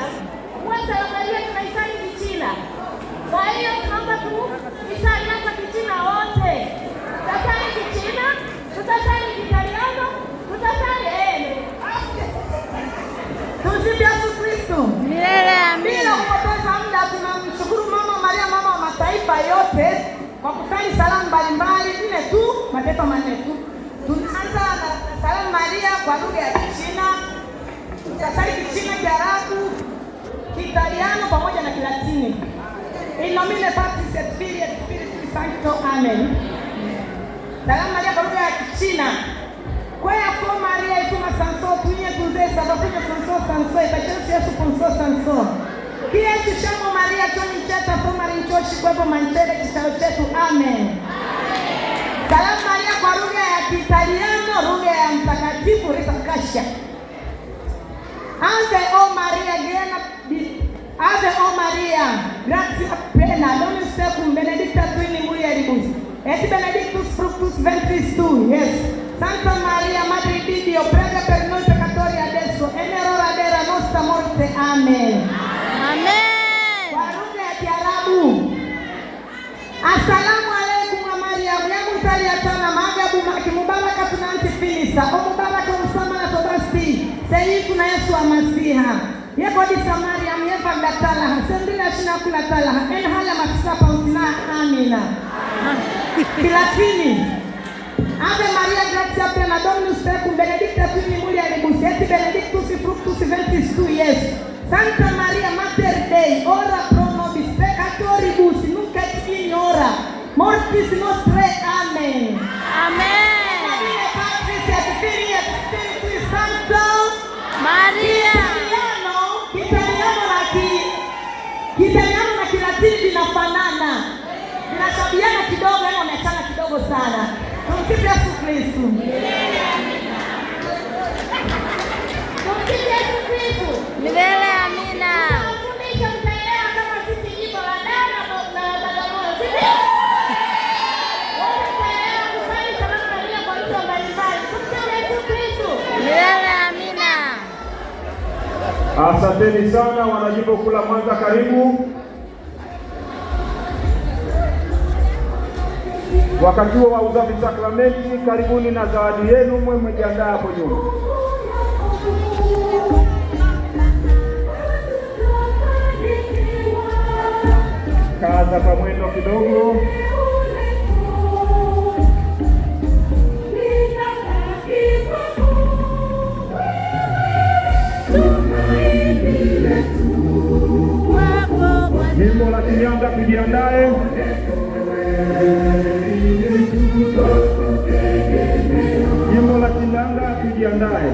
Yes. Salamu Maria tunaisali Kichina. Kwa hiyo tunaomba tuisali hapa Kichina wote. Tutasali Kichina, tutasali Kitaliano, tutasali Tumsifu Yesu Kristo. Milele amina. Bila kupoteza muda tunamshukuru Mama Maria, mama wa mataifa yote, kwa kusali salamu mbalimbali 4 tu, mataifa 4 tu. Tunaanza na Salamu Maria kwa lugha ya Kichina. Tutasali Kichina, Kiarabu, Kitaliano pamoja na Kilatini. In nomine Patris et Filii et Spiritus Sancto. Amen. Salamu Maria kwa lugha ya Kichina. Kwea kwa Maria ituma sanso tunye kuzesa bafika sanso sanso itachesu Yesu ponso sanso. Kia chishamo Maria choni cheta kwa Maria choshi kwa manchele kitao chetu. Amen. Salamu Maria kwa lugha ya Kitaliano, lugha ya Mtakatifu Rita Kasha. Ave o Maria Giana Ave o Maria gratia plena Dominus tecum benedicta tui in mulieribus et benedictus fructus ventris tui. Yes. Santa Maria Madre di Dio, prega per noi peccatori adesso e nell'ora della nostra morte. Amen. Amen. Kwa lugha ya Kiarabu. Assalamu alaikum wa Maria, yangu Italia tana magabu maki mubaraka tunanti finisa. O mubaraka usama na tobasti. Seyi kuna Yesu wa Masiha. Yeko di Samaria myefa gatala. Sembila shina kula tala. En hala makisapa utina. Amina. Kilatini. Ave Maria gratia plena Dominus tecum benedicta tui in mulieribus et benedictus fructus ventris tui. Yes. Santa Maria Mater Dei, ora pro nobis peccatoribus nunc et in hora mortis nostrae. Amen. Amen. Maria Patris et Filii et Spiritus Sancto. Maria. Kitaliano na Kilatini vinafanana. Vinashabiana kidogo, yani wameachana kidogo sana. Tumsifu Yesu Kristo. Tumsifu Yesu Kristo. Milele amina. Tunafundisha mtaelewa kama sisi jimbo la Dar na Bagamoyo. Sisi wote mtaelewa kusali Salamu Maria kwa lugha mbalimbali. Tumsifu Yesu Kristo. Milele amina. Asanteni sana wanajimbo kula Mwanza, karibu. Wakati wa uzavi sakramenti, karibuni na zawadi yenu, mmejiandaa hapo nyuma. Kaza kwa mwendo kidogo. Jimbo la Shinyanga tujiandae. Jimbo la Shinyanga tujiandae.